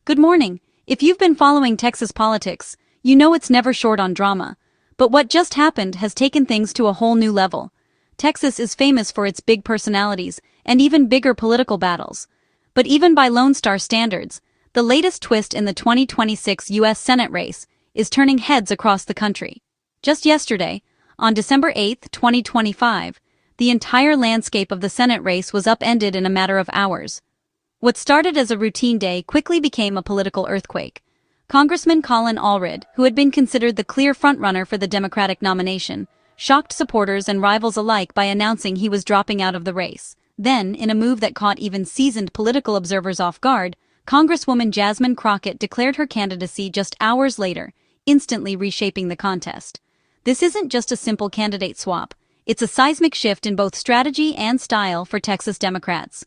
Good morning. If you've been following Texas politics, you know it's never short on drama. But what just happened has taken things to a whole new level. Texas is famous for its big personalities and even bigger political battles. But even by Lone Star standards, the latest twist in the 2026 U.S. Senate race is turning heads across the country. Just yesterday, on December 8, 2025, the entire landscape of the Senate race was upended in a matter of hours. What started as a routine day quickly became a political earthquake. Congressman Colin Allred, who had been considered the clear frontrunner for the Democratic nomination, shocked supporters and rivals alike by announcing he was dropping out of the race. Then, in a move that caught even seasoned political observers off guard, Congresswoman Jasmine Crockett declared her candidacy just hours later, instantly reshaping the contest. This isn't just a simple candidate swap, it's a seismic shift in both strategy and style for Texas Democrats.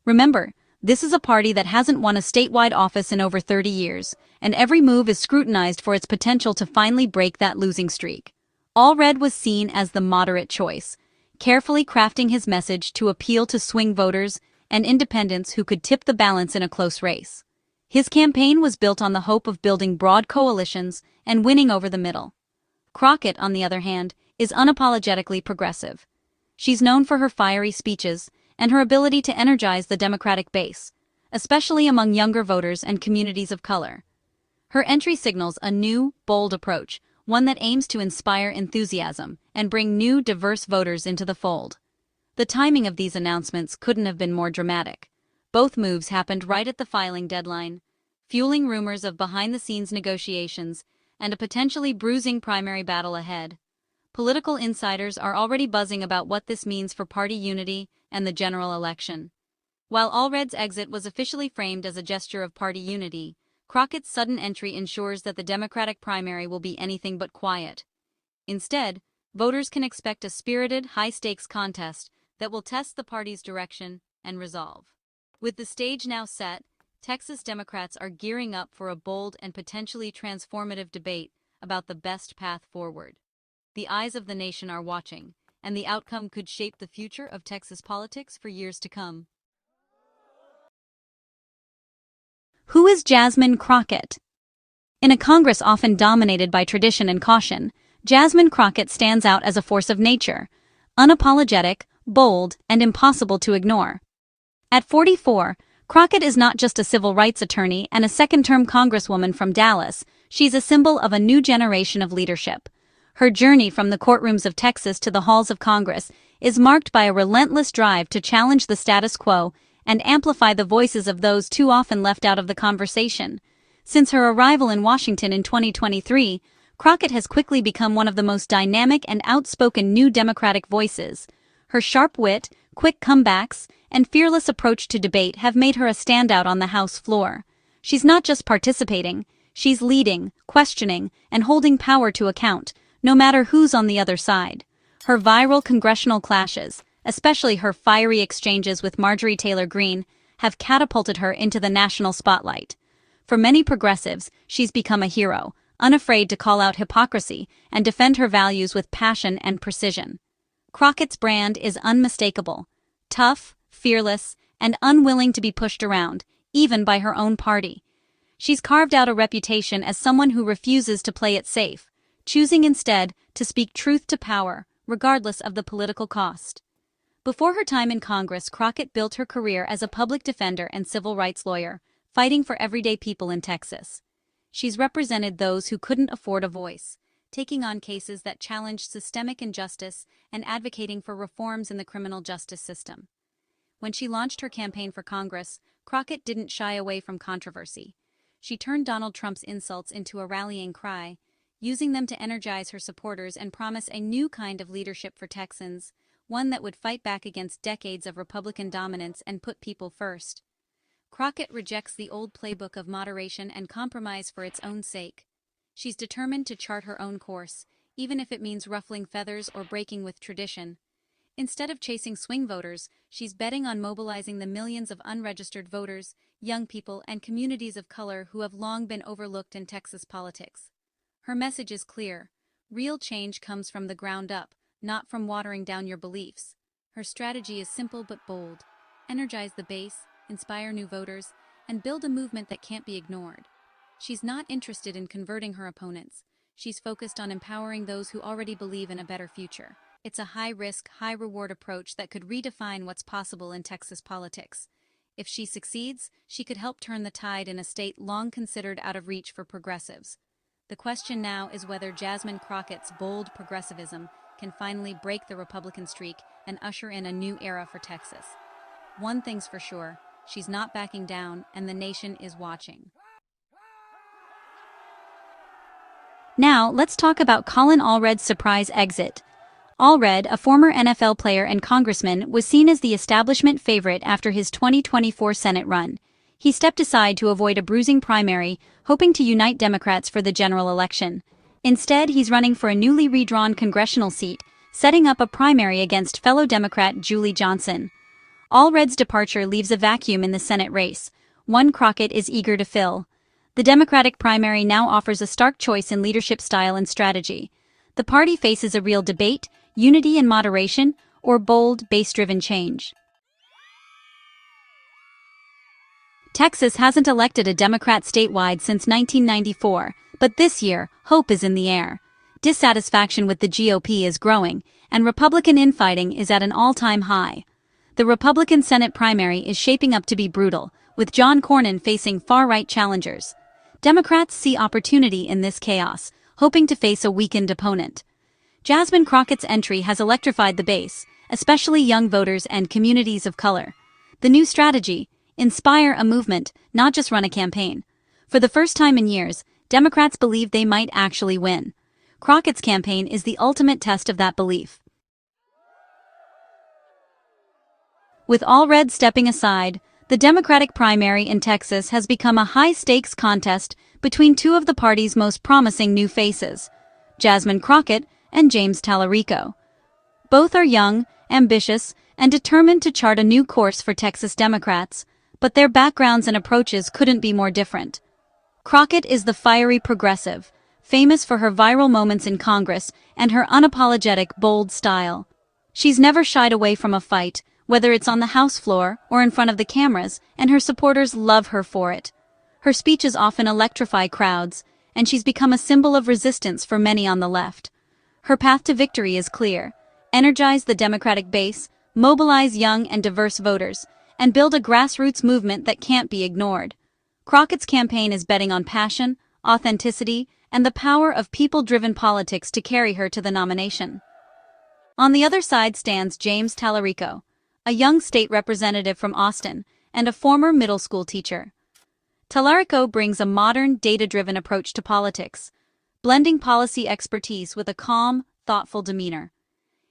Remember, this is a party that hasn't won a statewide office in over 30 years, and every move is scrutinized for its potential to finally break that losing streak. Allred was seen as the moderate choice, carefully crafting his message to appeal to swing voters and independents who could tip the balance in a close race. His campaign was built on the hope of building broad coalitions and winning over the middle. Crockett, on the other hand, is unapologetically progressive. She's known for her fiery speeches and her ability to energize the Democratic base, especially among younger voters and communities of color. Her entry signals a new, bold approach, one that aims to inspire enthusiasm and bring new, diverse voters into the fold. The timing of these announcements couldn't have been more dramatic. Both moves happened right at the filing deadline, fueling rumors of behind-the-scenes negotiations and a potentially bruising primary battle ahead. Political insiders are already buzzing about what this means for party unity and the general election. While Allred's exit was officially framed as a gesture of party unity, Crockett's sudden entry ensures that the Democratic primary will be anything but quiet. Instead, voters can expect a spirited, high-stakes contest that will test the party's direction and resolve. With the stage now set, Texas Democrats are gearing up for a bold and potentially transformative debate about the best path forward. The eyes of the nation are watching, and the outcome could shape the future of Texas politics for years to come. Who is Jasmine Crockett? In a Congress often dominated by tradition and caution, Jasmine Crockett stands out as a force of nature, unapologetic, bold, and impossible to ignore. At 44, Crockett is not just a civil rights attorney and a second-term congresswoman from Dallas, she's a symbol of a new generation of leadership. Her journey from the courtrooms of Texas to the halls of Congress is marked by a relentless drive to challenge the status quo and amplify the voices of those too often left out of the conversation. Since her arrival in Washington in 2023, Crockett has quickly become one of the most dynamic and outspoken new Democratic voices. Her sharp wit, quick comebacks, and fearless approach to debate have made her a standout on the House floor. She's not just participating, she's leading, questioning, and holding power to account, no matter who's on the other side. Her viral congressional clashes, especially her fiery exchanges with Marjorie Taylor Greene, have catapulted her into the national spotlight. For many progressives, she's become a hero, unafraid to call out hypocrisy and defend her values with passion and precision. Crockett's brand is unmistakable: tough, fearless, and unwilling to be pushed around, even by her own party. She's carved out a reputation as someone who refuses to play it safe, choosing instead to speak truth to power, regardless of the political cost. Before her time in Congress, Crockett built her career as a public defender and civil rights lawyer, fighting for everyday people in Texas. She's represented those who couldn't afford a voice, taking on cases that challenged systemic injustice and advocating for reforms in the criminal justice system. When she launched her campaign for Congress, Crockett didn't shy away from controversy. She turned Donald Trump's insults into a rallying cry, using them to energize her supporters and promise a new kind of leadership for Texans, one that would fight back against decades of Republican dominance and put people first. Crockett rejects the old playbook of moderation and compromise for its own sake. She's determined to chart her own course, even if it means ruffling feathers or breaking with tradition. Instead of chasing swing voters, she's betting on mobilizing the millions of unregistered voters, young people, and communities of color who have long been overlooked in Texas politics. Her message is clear: real change comes from the ground up, not from watering down your beliefs. Her strategy is simple but bold: energize the base, inspire new voters, and build a movement that can't be ignored. She's not interested in converting her opponents. She's focused on empowering those who already believe in a better future. It's a high-risk, high-reward approach that could redefine what's possible in Texas politics. If she succeeds, she could help turn the tide in a state long considered out of reach for progressives. The question now is whether Jasmine Crockett's bold progressivism can finally break the Republican streak and usher in a new era for Texas. One thing's for sure, she's not backing down, and the nation is watching. Now, let's talk about Colin Allred's surprise exit. Allred, a former NFL player and congressman, was seen as the establishment favorite after his 2024 Senate run. He stepped aside to avoid a bruising primary, hoping to unite Democrats for the general election. Instead, he's running for a newly redrawn congressional seat, setting up a primary against fellow Democrat Julie Johnson. Allred's departure leaves a vacuum in the Senate race, one Crockett is eager to fill. The Democratic primary now offers a stark choice in leadership style and strategy. The party faces a real debate, unity and moderation, or bold, base-driven change. Texas hasn't elected a Democrat statewide since 1994, but this year, hope is in the air. Dissatisfaction with the GOP is growing, and Republican infighting is at an all-time high. The Republican Senate primary is shaping up to be brutal, with John Cornyn facing far-right challengers. Democrats see opportunity in this chaos, hoping to face a weakened opponent. Jasmine Crockett's entry has electrified the base, especially young voters and communities of color. The new strategy: inspire a movement, not just run a campaign. For the first time in years, Democrats believe they might actually win. Crockett's campaign is the ultimate test of that belief. With Allred stepping aside, the Democratic primary in Texas has become a high-stakes contest between two of the party's most promising new faces, Jasmine Crockett and James Tallarico. Both are young, ambitious, and determined to chart a new course for Texas Democrats, but their backgrounds and approaches couldn't be more different. Crockett is the fiery progressive, famous for her viral moments in Congress and her unapologetic, bold style. She's never shied away from a fight, whether it's on the House floor or in front of the cameras, and her supporters love her for it. Her speeches often electrify crowds, and she's become a symbol of resistance for many on the left. Her path to victory is clear: energize the Democratic base, mobilize young and diverse voters, and build a grassroots movement that can't be ignored. Crockett's campaign is betting on passion, authenticity, and the power of people-driven politics to carry her to the nomination. On the other side stands James Tallarico, a young state representative from Austin and a former middle school teacher. Tallarico brings a modern, data-driven approach to politics, blending policy expertise with a calm, thoughtful demeanor.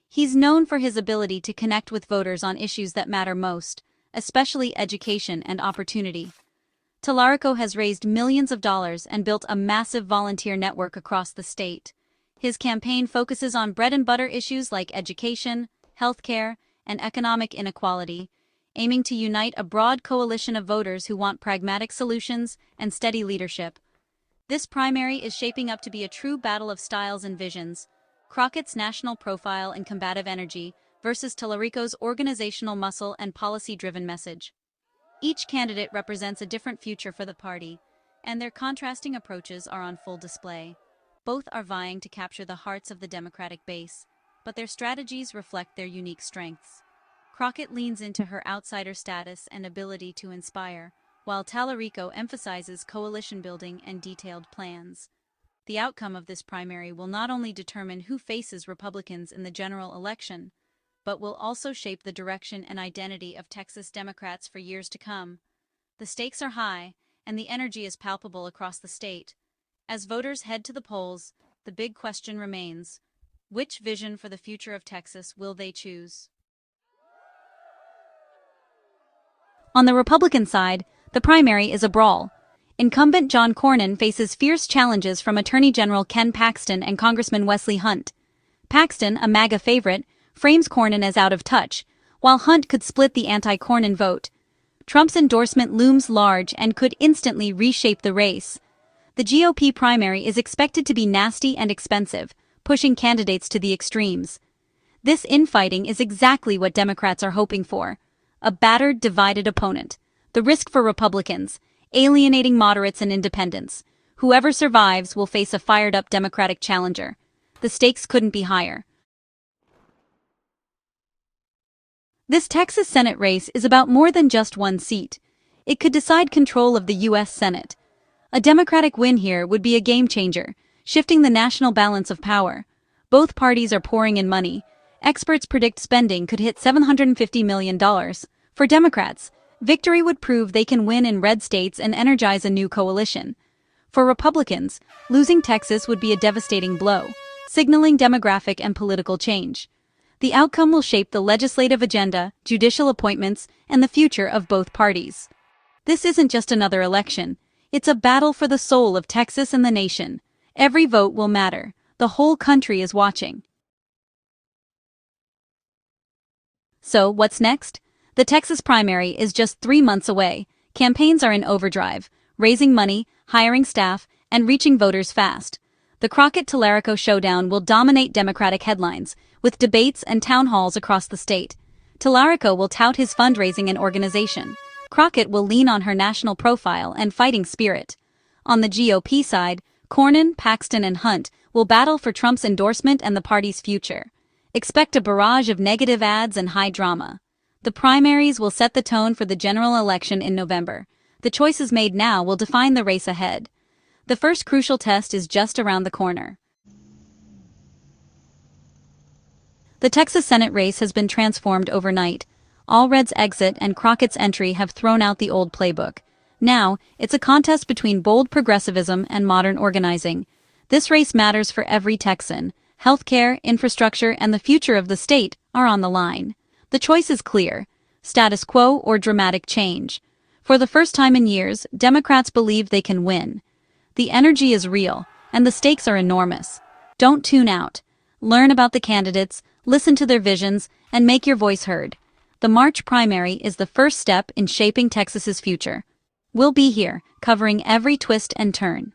He's known for his ability to connect with voters on issues that matter most, especially education and opportunity. Tallarico has raised millions of dollars and built a massive volunteer network across the state. His campaign focuses on bread-and-butter issues like education, healthcare, and economic inequality, aiming to unite a broad coalition of voters who want pragmatic solutions and steady leadership. This primary is shaping up to be a true battle of styles and visions: Crockett's national profile and combative energy versus Tallarico's organizational muscle and policy-driven message. Each candidate represents a different future for the party, and their contrasting approaches are on full display. Both are vying to capture the hearts of the Democratic base, but their strategies reflect their unique strengths. Crockett leans into her outsider status and ability to inspire, while Tallarico emphasizes coalition building and detailed plans. The outcome of this primary will not only determine who faces Republicans in the general election, but will also shape the direction and identity of Texas Democrats for years to come. The stakes are high, and the energy is palpable across the state. As voters head to the polls, the big question remains: which vision for the future of Texas will they choose? On the Republican side, the primary is a brawl. Incumbent John Cornyn faces fierce challenges from Attorney General Ken Paxton and Congressman Wesley Hunt. Paxton, a MAGA favorite, frames Cornyn as out of touch, while Hunt could split the anti-Cornyn vote. Trump's endorsement looms large and could instantly reshape the race. The GOP primary is expected to be nasty and expensive, pushing candidates to the extremes. This infighting is exactly what Democrats are hoping for: a battered, divided opponent. The risk for Republicans: alienating moderates and independents. Whoever survives will face a fired-up Democratic challenger. The stakes couldn't be higher. This Texas Senate race is about more than just one seat. It could decide control of the U.S. Senate. A Democratic win here would be a game-changer, shifting the national balance of power. Both parties are pouring in money. Experts predict spending could hit $750 million. For Democrats, victory would prove they can win in red states and energize a new coalition. For Republicans, losing Texas would be a devastating blow, signaling demographic and political change. The outcome will shape the legislative agenda, judicial appointments, and the future of both parties. This isn't just another election. It's a battle for the soul of Texas and the nation. Every vote will matter. The whole country is watching. So, what's next? The Texas primary is just 3 months away. Campaigns are in overdrive, raising money, hiring staff, and reaching voters fast. The Crockett-Tallarico showdown will dominate Democratic headlines, with debates and town halls across the state. Tallarico will tout his fundraising and organization. Crockett will lean on her national profile and fighting spirit. On the GOP side, Cornyn, Paxton, and Hunt will battle for Trump's endorsement and the party's future. Expect a barrage of negative ads and high drama. The primaries will set the tone for the general election in November. The choices made now will define the race ahead. The first crucial test is just around the corner. The Texas Senate race has been transformed overnight. Allred's exit and Crockett's entry have thrown out the old playbook. Now, it's a contest between bold progressivism and modern organizing. This race matters for every Texan. Healthcare, infrastructure, and the future of the state are on the line. The choice is clear: status quo or dramatic change. For the first time in years, Democrats believe they can win. The energy is real, and the stakes are enormous. Don't tune out. Learn about the candidates, listen to their visions, and make your voice heard. The March primary is the first step in shaping Texas's future. We'll be here, covering every twist and turn.